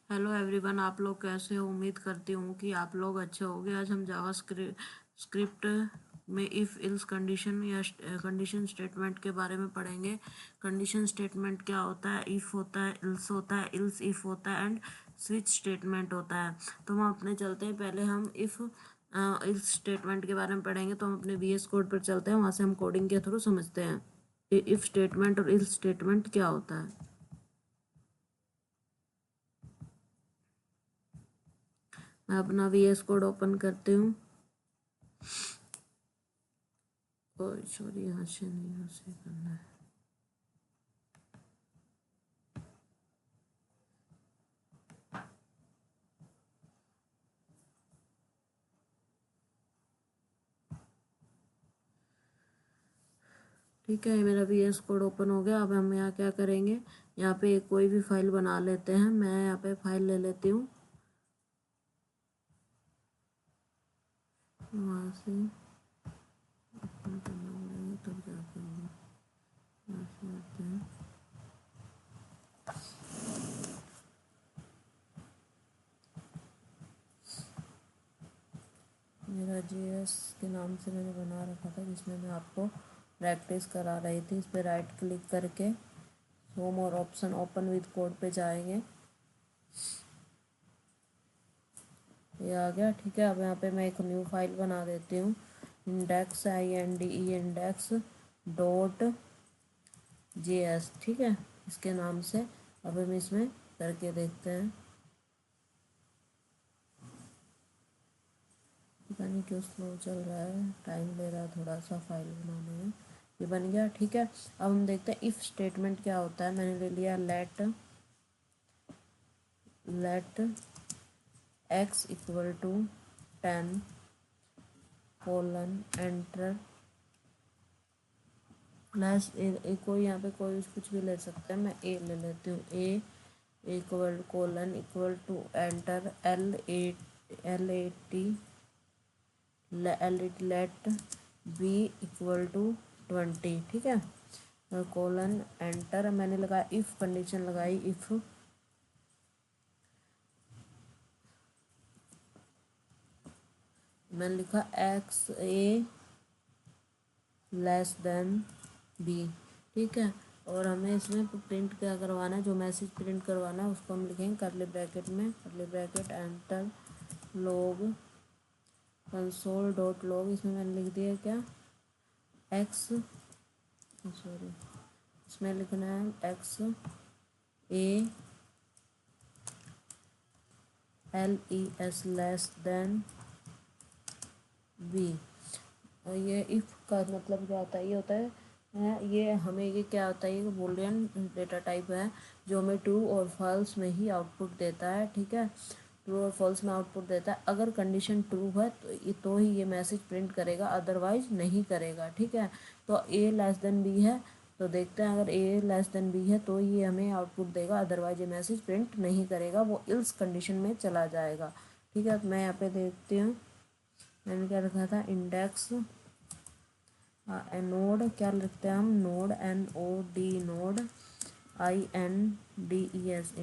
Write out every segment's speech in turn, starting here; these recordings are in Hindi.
हेलो एवरीवन, आप लोग कैसे हो। उम्मीद करती हूँ कि आप लोग अच्छे होंगे। आज हम जावा स्क्रिप्ट में इफ़ इल्स कंडीशन या कंडीशन स्टेटमेंट के बारे में पढ़ेंगे। कंडीशन स्टेटमेंट क्या होता है? इफ़ होता है, इल्स होता है, इल्स इफ़ होता है एंड स्विच स्टेटमेंट होता है। तो हम अपने चलते हैं, पहले हम इफ़ इल्स स्टेटमेंट के बारे में पढ़ेंगे। तो हम अपने VS कोड पर चलते हैं, वहाँ से हम कोडिंग के थ्रू समझते हैं इफ़ स्टेटमेंट और इल्स स्टेटमेंट क्या होता है। मैं अपना VS कोड ओपन करती हूँ। सॉरी, यहाँ से नहीं, यहाँ से करना है। ठीक है, मेरा VS कोड ओपन हो गया। अब हम यहाँ क्या करेंगे, यहाँ पे कोई भी फाइल बना लेते हैं। मैं यहाँ पे फाइल ले लेती हूँ, वहाँ से ओपन करना पड़ेगा तब जाके होगा। यहाँ से आते हैं, मेरा JS के नाम से मैंने बना रखा था, जिसमें मैं आपको प्रैक्टिस करा रही थी। इस पर राइट क्लिक करके होम और ऑप्शन ओपन विद कोड पे जाएंगे। ये आ गया। ठीक है, अब यहाँ पे मैं एक न्यू फाइल बना देती हूँ, index INDE index dot JS। ठीक है, इसके नाम से। अब हम इसमें करके देखते हैं। पता नहीं क्यों स्लो चल रहा है, टाइम ले रहा है थोड़ा सा फाइल बनाने में। ये बन गया। ठीक है, अब हम देखते हैं इफ़ स्टेटमेंट क्या होता है। मैंने ले लिया let x equal to 10 colon enter plus कोई यहाँ पे कोई कुछ भी ले सकता है। मैं ए ले लेती हूँ। A equal colon equal to enter let B equal to 20। ठीक है, कोलन एंटर मैंने लगाया, इफ़ कंडीशन लगाई। इफ़ मैंने लिखा XA लेस देन B। ठीक है, और हमें इसमें प्रिंट क्या करवाना है, जो मैसेज प्रिंट करवाना है उसको हम लिखेंगे करली ब्रैकेट में, करली bracket enter log console dot log. इसमें मैंने लिख दिया क्या, एक्स, सॉरी, इसमें लिखना है XA LES less than B। और ये इफ़ का मतलब क्या होता है, ये होता है ये हमें, ये क्या होता है, ये बूलियन डेटा टाइप है जो हमें ट्रू और फॉल्स में ही आउटपुट देता है। ठीक है, ट्रू और फॉल्स में आउटपुट देता है। अगर कंडीशन ट्रू है तो ही ये मैसेज प्रिंट करेगा, अदरवाइज नहीं करेगा। ठीक है, तो A लेस देन B है, तो देखते हैं अगर A लेस देन B है तो ये हमें आउटपुट देगा, अदरवाइज ये मैसेज प्रिंट नहीं करेगा, वो इल्स कंडीशन में चला जाएगा। ठीक है, तो मैं यहाँ पे देखती हूँ, मैंने क्या रखा था, इंडेक्स नोड, क्या लिखते हैं हम, node NOD node INDES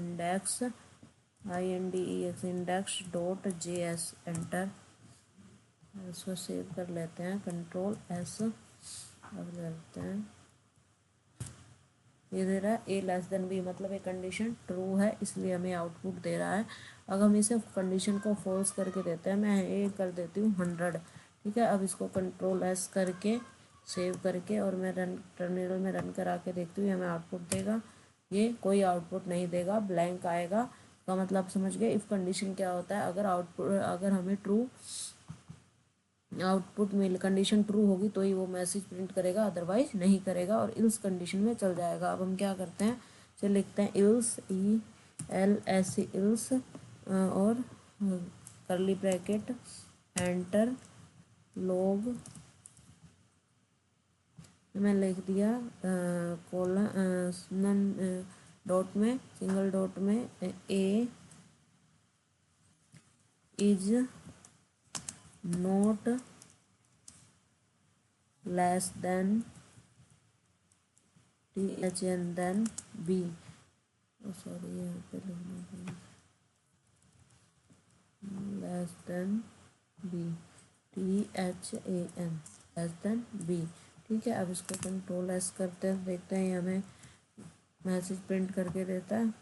index dot JS enter. इसको सेव कर लेते हैं, Ctrl+S। अब लेते हैं, ये दे रहा है A लेस देन B, मतलब ये कंडीशन ट्रू है इसलिए हमें आउटपुट दे रहा है। अगर हम इसे कंडीशन को फॉल्स करके देते हैं, मैं ये कर देती हूँ 100। ठीक है, अब इसको Ctrl+S करके सेव करके और मैं टर्मिनल में रन करा के देखती हूँ, ये हमें आउटपुट देगा। ये कोई आउटपुट नहीं देगा, ब्लैंक आएगा। का मतलब समझ गए इफ़ कंडीशन क्या होता है। अगर हमें ट्रू आउटपुट मिल, कंडीशन ट्रू होगी तो ही वो मैसेज प्रिंट करेगा, अदरवाइज नहीं करेगा और इल्स कंडीशन में चल जाएगा। अब हम क्या करते हैं, चलिए लिखते हैं इल्स ELS इल्स और करली ब्रैकेट एंटर लॉग, मैं लिख दिया कोलन डॉट में, सिंगल डॉट में A is not less than TH and then B। Sorry, यहाँ पे लिखना पड़ेगा, CHAN लेस देन B। ठीक है, अब इसको कंट्रोल एस करते हैं, देखते हैं ये हमें मैसेज प्रिंट करके देता है।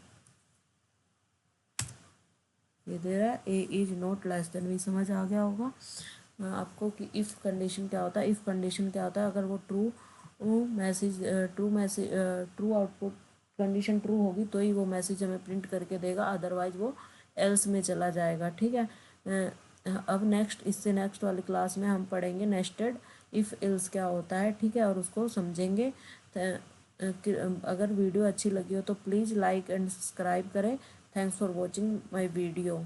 ये दे रहा है A is not less than B। समझ आ गया होगा आपको कि इफ़ कंडीशन क्या होता है। इफ़ कंडीशन क्या होता है, अगर वो true message true output condition true होगी तो ही वो मैसेज हमें प्रिंट करके देगा, अदरवाइज वो एल्स में चला जाएगा। ठीक है, अब इससे नेक्स्ट वाली क्लास में हम पढ़ेंगे नेस्टेड इफ़ एल्स क्या होता है। ठीक है, और उसको समझेंगे। अगर वीडियो अच्छी लगी हो तो प्लीज़ लाइक एंड सब्सक्राइब करें। Thanks for watching my video.